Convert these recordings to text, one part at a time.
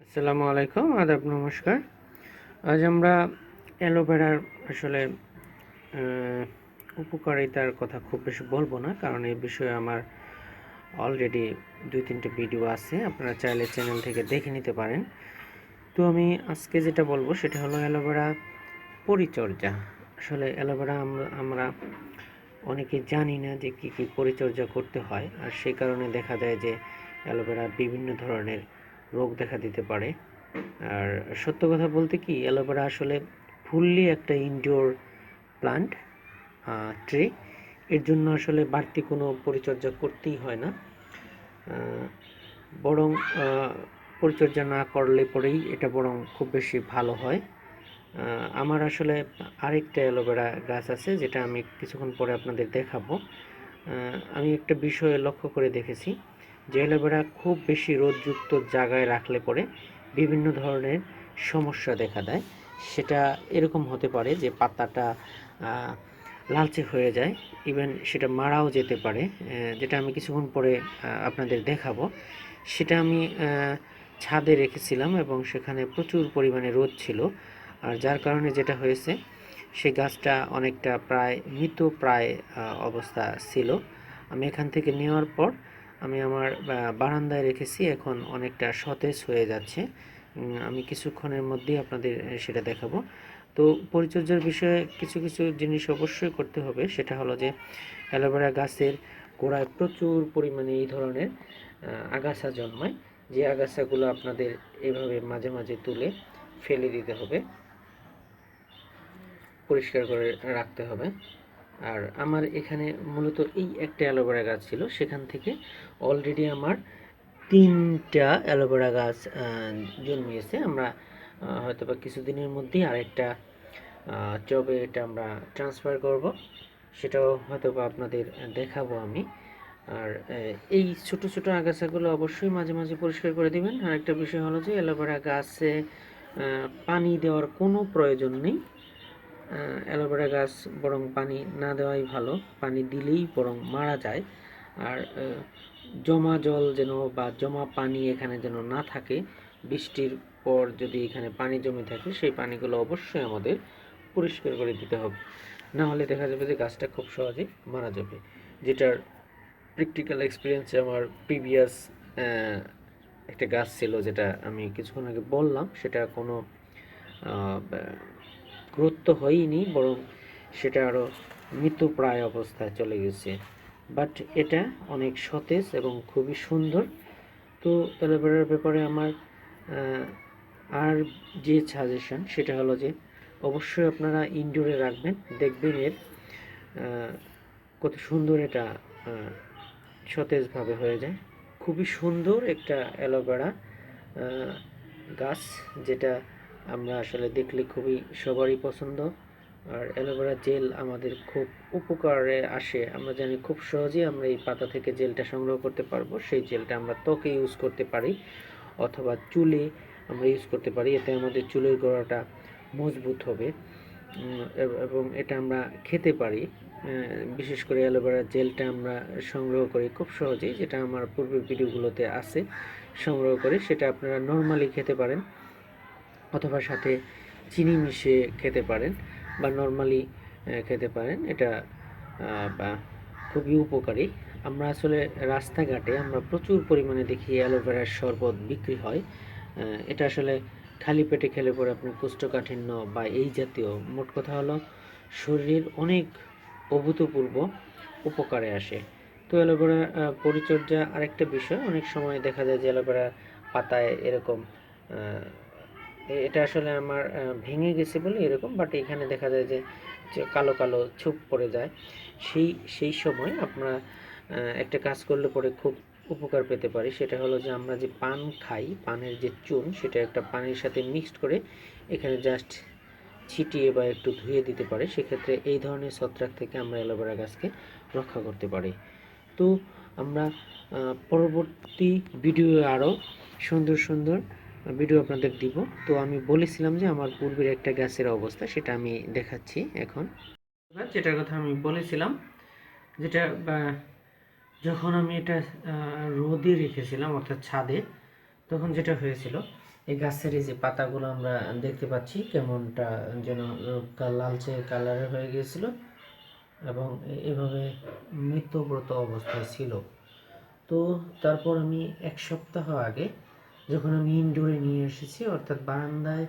আসসালামু আলাইকুম, আদাব, নমস্কার। আজ আমরা অ্যালোভেরার আসলে উপকারিতার কথা খুব বেশি বলবো না, কারণ এই বিষয়ে আমার অলরেডি 2-3টে ভিডিও আছে, আপনারা চাইলে চ্যানেল থেকে দেখে নিতে পারেন। তো আমি আজকে যেটা বলবো সেটা হলো অ্যালোভেরা পরিচর্যা। আসলে অ্যালোভেরা আমরা অনেকে জানি না যে কী কী পরিচর্যা করতে হয়, আর সেই কারণে দেখা যায় যে অ্যালোভেরা বিভিন্ন ধরনের রোগ দেখা দিতে পারে। আর সত্য কথা বলতে কি, অ্যালোভেরা আসলে ফুললি একটা ইনডোর প্লান্ট ট্রি। এর জন্য আসলে বাড়তি কোনো পরিচর্যা করতেই হয় না, বরং পরিচর্যা না করলে পরেই এটা বরং খুব বেশি ভালো হয়। আমার আসলে আরেকটা অ্যালোভেরা গাছ আছে, যেটা আমি কিছুক্ষণ পরে আপনাদের দেখাবো। আমি একটা বিষয়ে লক্ষ্য করে দেখেছি যে অ্যালোভেরা খুব বেশি রোদযুক্ত জায়গায় রাখলে পরে বিভিন্ন ধরনের সমস্যা দেখা দেয়। সেটা এরকম হতে পারে যে পাতাটা লালচে হয়ে যায়, ইভেন সেটা মারাও যেতে পারে, যেটা আমি কিছুক্ষণ পরে আপনাদের দেখাবো। সেটা আমি ছাদে রেখেছিলাম এবং সেখানে প্রচুর পরিমাণে রোদ ছিল, আর যার কারণে যেটা হয়েছে, সেই গাছটা অনেকটা প্রায় মৃতপ্রায় অবস্থা ছিল। আমি এখান থেকে নেওয়ার পর আমি আমার বারান্দায় রেখেছি, এখন অনেকটা সতেজ হয়ে যাচ্ছে। আমি কিছুক্ষণের মধ্যেই আপনাদের সেটা দেখাবো। তো পরিচর্যার বিষয়ে কিছু কিছু জিনিস অবশ্যই করতে হবে। সেটা হলো যে অ্যালোভেরা গাছের গোড়ায় প্রচুর পরিমাণে এই ধরনের আগাছা জন্মায়, যে আগাছাগুলো আপনাদের এভাবে মাঝে মাঝে তুলে ফেলে দিতে হবে, পরিষ্কার করে রাখতে হবে। আর আমার এখানে মূলত এই একটা অ্যালোভেরা গাছ ছিল, সেখান থেকে অলরেডি আমার 3টা অ্যালোভেরা গাছ জন্মিয়েছে। আমরা হয়তো বা কিছুদিনের মধ্যেই আরেকটা টবে এটা আমরা ট্রান্সফার করব, সেটাও হয়তো বা আপনাদের দেখাবো আমি। আর এই ছোট ছোট আগাছাগুলো অবশ্যই মাঝে মাঝে পরিষ্কার করে দিবেন। আর একটা বিষয় হলো যে অ্যালোভেরা গাছে পানি দেওয়ার কোনো প্রয়োজন নেই। অ্যালোভেরা গাছ বরং পানি না দেওয়াই ভালো, পানি দিলেই বরং মারা যায়। আর জমা জল যেন বা জমা পানি এখানে যেন না থাকে। বৃষ্টির পর যদি এখানে পানি জমে থাকে, সেই পানিগুলো অবশ্যই আমাদের পরিষ্কার করে দিতে হবে, না হলে দেখা যাবে যে গাছটা খুব সহজেই মারা যাবে। যেটার প্র্যাকটিক্যাল এক্সপিরিয়েন্সে আমার প্রিভিয়াস একটা গাছ ছিল, যেটা আমি কিছুক্ষণ আগে বললাম, সেটা কোনো গুরুত্ব হয়নি, বরং সেটা আরও মৃতপ্রায় অবস্থায় চলে গেছে। বাট এটা অনেক সতেজ এবং খুবই সুন্দর। তো অ্যালোভেরার ব্যাপারে আমার আর যে সাজেশন সেটা হলো যে অবশ্যই আপনারা ইনডোরে রাখবেন, দেখবেন এর কত সুন্দর এটা সতেজভাবে হয়ে যায়। খুবই সুন্দর একটা অ্যালোভেরা গাছ, যেটা আমরা আসলে দেখলে খুবই সবারই পছন্দ। আর অ্যালোভেরা জেল আমাদের খুব উপকারে আসে, আমরা জানি খুব সহজেই আমরা এই পাতা থেকে জেলটা সংগ্রহ করতে পারবো। সেই জেলটা আমরা ত্বকে ইউজ করতে পারি অথবা চুলে আমরা ইউজ করতে পারি, এতে আমাদের চুলের গোড়াটা মজবুত হবে। এবং এটা আমরা খেতে পারি। বিশেষ করে অ্যালোভেরা জেলটা আমরা সংগ্রহ করি খুব সহজেই, যেটা আমার পূর্বের ভিডিওগুলোতে আছে, সংগ্রহ করে সেটা আপনারা নর্মালি খেতে পারেন অথবা সাথে চিনি মিশিয়ে খেতে পারেন বা নর্মালি খেতে পারেন। এটা বা খুবই উপকারী। আমরা আসলে রাস্তাঘাটে আমরা প্রচুর পরিমাণে দেখি অ্যালোভেরার শরবত বিক্রি হয়। এটা আসলে খালি পেটে খেলে পরে আপনি কোষ্ঠকাঠিন্য বা এই জাতীয়, মোট কথা হলো শরীরের অনেক অভূতপূর্ব উপকারে আসে। তো অ্যালোভেরা পরিচর্যা আরেকটা বিষয়, অনেক সময় দেখা যায় যে অ্যালোভেরা পাতায় এরকম এটা আসলে আমার ভেঙে গেছে বলে এরকম, বাট এখানে দেখা যায় যে কালো কালো ছোপ পড়ে যায়। সেই সময় আপনারা একটা কাজ করলে পরে খুব উপকার পেতে পারি। সেটা হলো যে আমরা যে পান খাই, পানের যে চুন, সেটা একটা পানির সাথে মিক্সড করে এখানে জাস্ট ছিটিয়ে বা একটু ধুয়ে দিতে পারে। সেক্ষেত্রে এই ধরনের ছত্রাক থেকে আমরা অ্যালোভেরা গাছকে রক্ষা করতে পারি। তো আমরা পরবর্তী ভিডিও আরও সুন্দর সুন্দর ভিডিও আপনাদের দিব। তো আমি বলেছিলাম যে আমার পূর্বের একটা গাছের অবস্থা, সেটা আমি দেখাচ্ছি এখন। যেটার কথা আমি বলেছিলাম, যেটা যখন আমি এটা রোদে রেখেছিলাম অর্থাৎ ছাদে, তখন যেটা হয়েছিল, এই গাছের এই যে পাতাগুলো আমরা দেখতে পাচ্ছি কেমনটা যেন লালচে কালারের হয়ে গিয়েছিল এবং এভাবে মৃত্যুব্রত অবস্থায় ছিল। তো তারপর আমি 1 সপ্তাহ আগে যখন আমি ইনডোরে নিয়ে এসেছি, অর্থাৎ বারান্দায়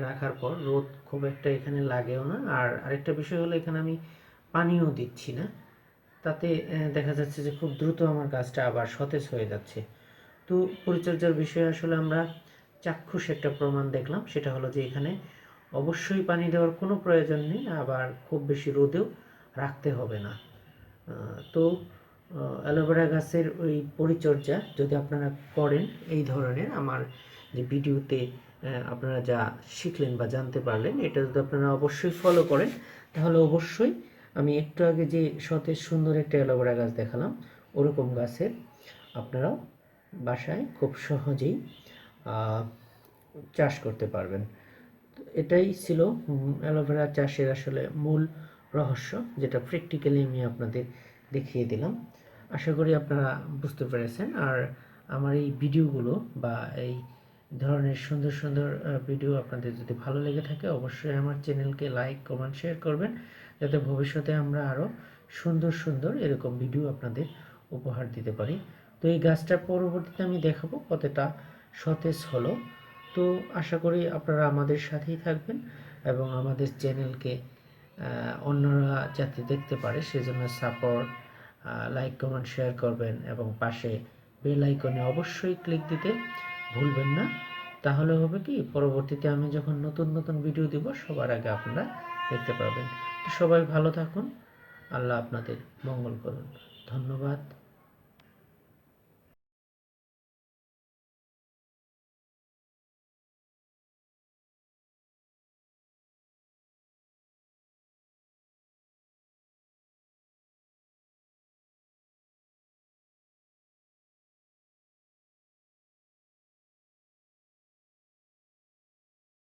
রাখার পর রোদ খুব একটা এখানে লাগেও না, আর আরেকটা বিষয় হলো এখানে আমি পানিও দিচ্ছি না, তাতে দেখা যাচ্ছে যে খুব দ্রুত আমার গাছটা আবার সতেজ হয়ে যাচ্ছে। তো পরিচর্যার বিষয়ে আসলে আমরা চাক্ষুষ একটা প্রমাণ দেখলাম, সেটা হলো যে এখানে অবশ্যই পানি দেওয়ার কোনো প্রয়োজন নেই, আবার খুব বেশি রোদেও রাখতে হবে না। তো অ্যালোভেরা গাছের ওই পরিচর্যা যদি আপনারা করেন, এই ধরনের আমার যে ভিডিওতে আপনারা যা শিখলেন বা জানতে পারলেন, এটা যদি আপনারা অবশ্যই ফলো করেন, তাহলে অবশ্যই আমি একটু আগে যে সতেজ সুন্দর একটা অ্যালোভেরা গাছ দেখালাম, ওরকম গাছের আপনারাও বাসায় খুব সহজেই চাষ করতে পারবেন। এটাই ছিল অ্যালোভেরা চাষের আসলে মূল রহস্য, যেটা প্র্যাকটিক্যালি আমি আপনাদের দেখিয়ে দিলাম। আশা করি আপনারা বুঝতে পেরেছেন। আর আমার এই ভিডিওগুলো বা এই ধরনের সুন্দর সুন্দর ভিডিও আপনাদের যদি ভালো লেগে থাকে, অবশ্যই আমার চ্যানেলকে লাইক, কমেন্ট, শেয়ার করবেন, যাতে ভবিষ্যতে আমরা আরও সুন্দর সুন্দর এরকম ভিডিও আপনাদের উপহার দিতে পারি। তো এই গাছটা পরবর্তীতে আমি দেখাবো কতটা সতেজ হলো। তো আশা করি আপনারা আমাদের সাথেই থাকবেন এবং আমাদের চ্যানেলকে অন্যরা যাতে দেখতে পারে সেজন্য সাপোর্ট, লাইক, কমেন্ট, শেয়ার করবেন এবং পাশে বেল আইকনে অবশ্যই ক্লিক দিতে ভুলবেন না। তাহলে হবে কি, পরবর্তীতে আমি যখন নতুন নতুন ভিডিও দিব সবার আগে আপনারা দেখতে পাবেন। তো সবাই ভালো থাকুন, আল্লাহ আপনাদের মঙ্গল করুন। ধন্যবাদ।